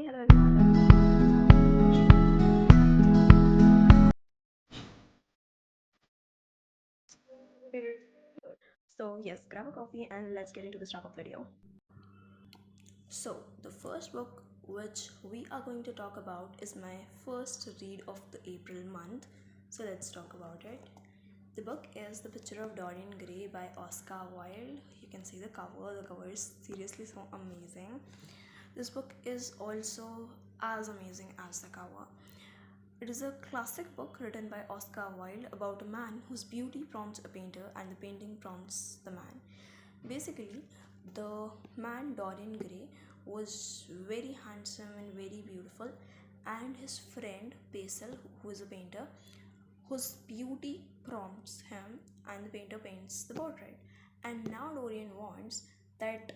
Hello everyone. So yes, grab a coffee and let's get into this wrap up video. So the first book which we are going to talk about is my first read of the April month. So let's talk about it. The book is The Picture of Dorian Gray by Oscar Wilde. You can see the cover. The cover is seriously so amazing. This book is also as amazing as the cover. It is a classic book written by Oscar Wilde about a man whose beauty prompts a painter and the painting prompts the man. Basically, the man Dorian Gray was very handsome and very beautiful, and his friend Basil, who is a painter, whose beauty prompts him, and the painter paints the portrait. And now Dorian wants that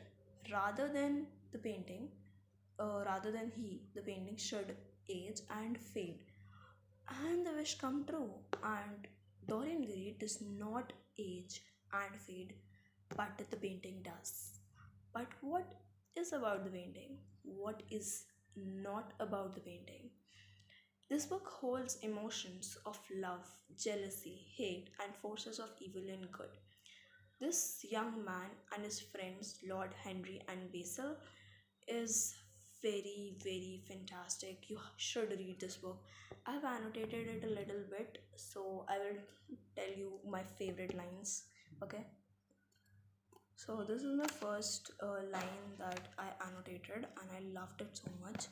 rather than the painting, rather than the painting should age and fade, and the wish come true, and Dorian Gray does not age and fade, but the painting does. But what is about the painting? What is not about the painting? This book holds emotions of love, jealousy, hate, and forces of evil and good. This young man and his friends Lord Henry and Basil is very, very fantastic. You should read this book. I've annotated it a little bit, so I will tell you my favorite lines. Okay, so this is the first line that I annotated, and I loved it so much.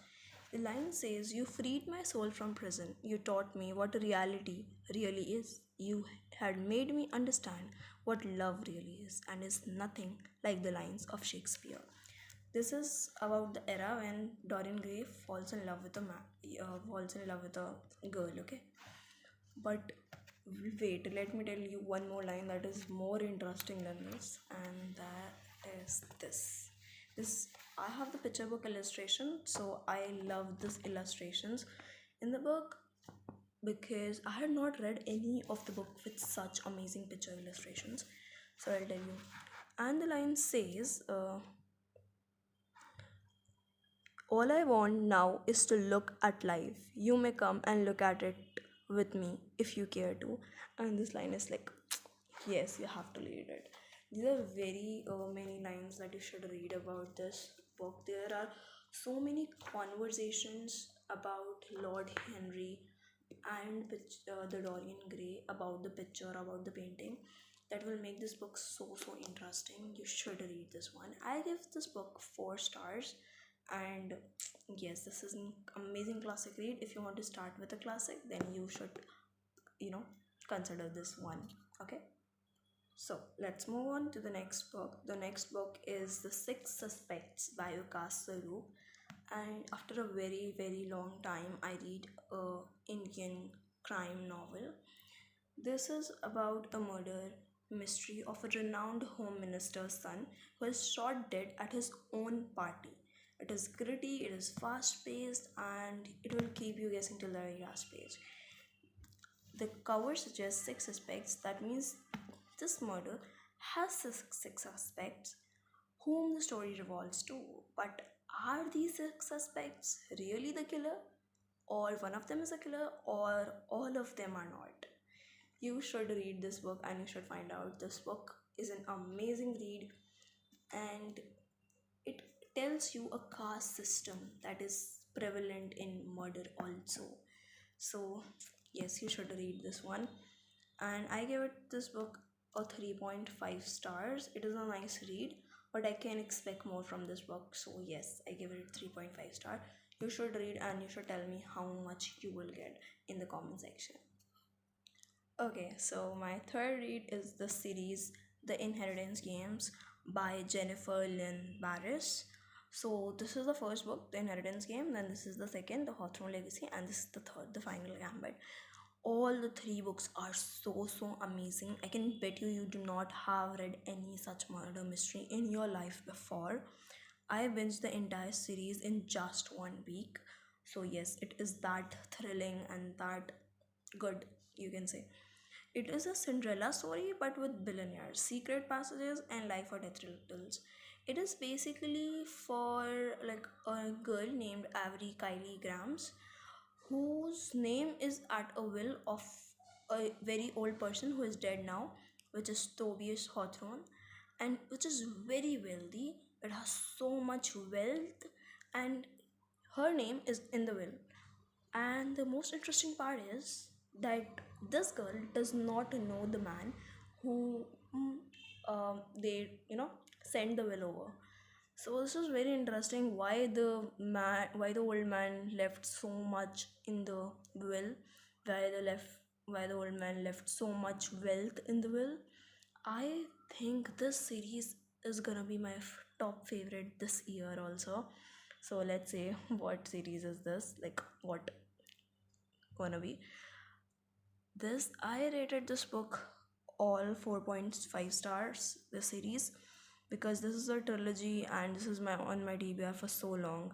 The line says, "You freed my soul from prison. You taught me what reality really is. You had made me understand what love really is, and is nothing like the lines of Shakespeare." This is about the era when Dorian Gray falls in love with a man, falls in love with a girl. Okay, but wait, let me tell you one more line that is more interesting than this, and that is this. This I have the picture book illustration, so I love this illustrations in the book because I had not read any of the book with such amazing picture illustrations. So I'll tell you. And the line says, "All I want now is to look at life. You may come and look at it with me if you care to." And this line is like, yes, you have to read it. These are very many lines that you should read about this book. There are so many conversations about Lord Henry and the Dorian Gray, about the picture, about the painting, that will make this book so interesting. You should read this one. I give this book 4 stars, and yes, this is an amazing classic read. If you want to start with a classic, then you should, you know, consider this one. Okay, so let's move on to the next book. The next book is The Six Suspects by Vikas Saroop. And after a very long time, I read a Indian crime novel. This is about a murder mystery of a renowned home minister's son who is shot dead at his own party. It is gritty, it is fast paced, and it will keep you guessing till the very last page. The cover suggests 6 suspects. That means this murder has six suspects whom the story revolves to. But are these 6 suspects really the killer? Or one of them is a killer, or all of them are not? You should read this book and you should find out. This book is an amazing read, and it tells you a caste system that is prevalent in murder also. So yes, you should read this one. And I gave it this book a 3.5 stars. It is a nice read, but I can expect more from this book. So yes, I give it 3.5 star. You should read and you should tell me how much you will get in the comment section. Okay, so my third read is the series The Inheritance Games by Jennifer Lynn Barris. So this is the first book, The Inheritance Game, then this is the second, The Hawthorne Legacy, and this is the third, The Final Gambit. All the 3 books are so amazing. I can bet you do not have read any such murder mystery in your life before. I binged the entire series in just 1 week. So yes, it is that thrilling and that good, you can say. It is a Cinderella story but with billionaires, secret passages, and life or death riddles. It is basically for like a girl named Avery Kylie Grams, whose name is at a will of a very old person who is dead now, which is Tobias Hawthorne, and which is very wealthy. It has so much wealth, and her name is in the will. And the most interesting part is that this girl does not know the man who they sent the will over. So this is very interesting why the old man left so much in the will, why the old man left so much wealth in the will. I think this series is gonna be my top favorite this year also. So let's say what series is this? Like what gonna be? This I rated this book all 4.5 stars, the series, because this is a trilogy and this is my on my TBR for so long,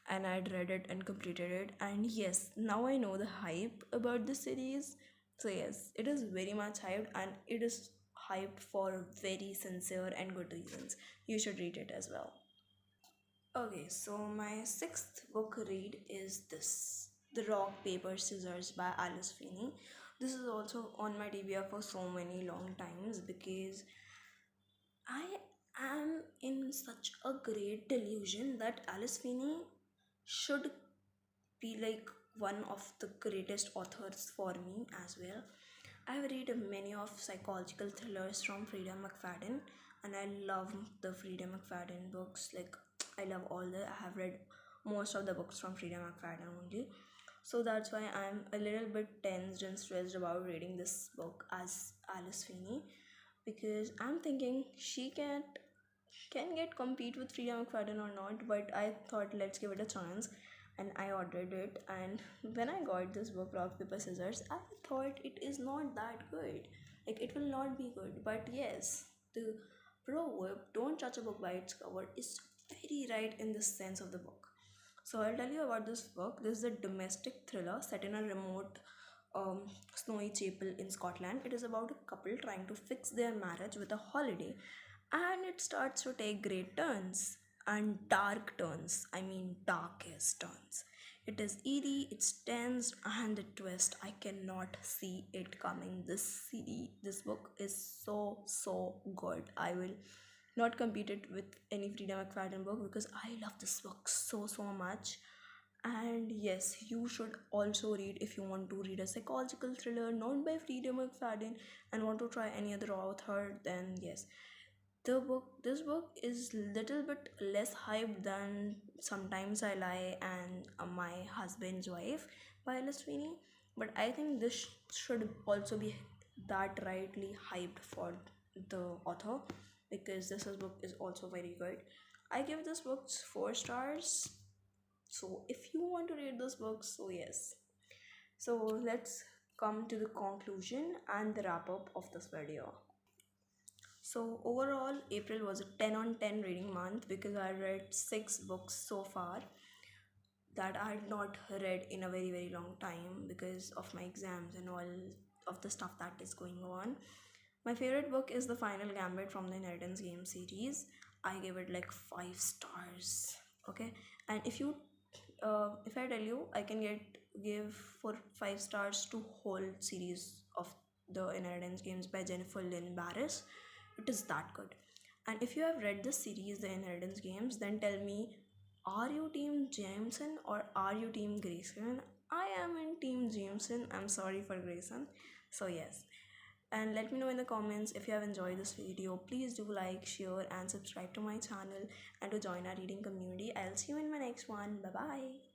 and I'd read it and completed it. And yes, now I know the hype about the series. So yes, it is very much hyped, and it is hyped for very sincere and good reasons. You should read it as well. Okay, so my sixth book read is this, The Rock, Paper, Scissors by Alice Feeney. This is also on my TBR for so many long times because I am in such a great delusion that Alice Feeney should be like one of the greatest authors for me as well. I've read many of psychological thrillers from Frida McFadden, and I love the Frida McFadden books. Like I love I have read most of the books from Frida McFadden only. So that's why I'm a little bit tensed and stressed about reading this book as Alice Feeney, because I'm thinking she can get compete with Frida McFadden or not, but I thought let's give it a chance, and I ordered it. And when I got this book, Rock Paper Scissors, I thought it is not that good. Like it will not be good, but yes, the proverb "Don't judge a book by its cover" is very right in the sense of the book. So I'll tell you about this book. This is a domestic thriller set in a remote snowy chapel in Scotland. It is about a couple trying to fix their marriage with a holiday, and it starts to take great turns and dark turns. I mean, darkest turns. It is eerie, it's tense, and the twist, I cannot see it coming. This book is so good. I will not compete it with any Frida McFadden book because I love this book so much. And yes, you should also read, if you want to read a psychological thriller not by Frida McFadden and want to try any other author, then yes, this book is little bit less hyped than Sometimes I Lie and My Husband's Wife by Alice Sweeney, but I think this should also be that rightly hyped for the author, because book is also very good. I give this book 4 stars. So if you want to read this book, so yes. So let's come to the conclusion and the wrap up of this video. So overall, April was a 10 on 10 reading month because I read 6 books so far that I had not read in a very long time because of my exams and all of the stuff that is going on. My favorite book is The Final Gambit from the Inheritance Game series. I gave it like 5 stars. Okay, and if I tell you, I can give for 5 stars to whole series of the Inheritance Games by Jennifer Lynn Barris. It is that good. And if you have read the series, The Inheritance Games, then tell me, are you team Jameson or are you team Grayson? I am in team Jameson. I'm sorry for Grayson. So yes. And let me know in the comments if you have enjoyed this video. Please do like, share and subscribe to my channel and to join our reading community. I'll see you in my next one. Bye bye.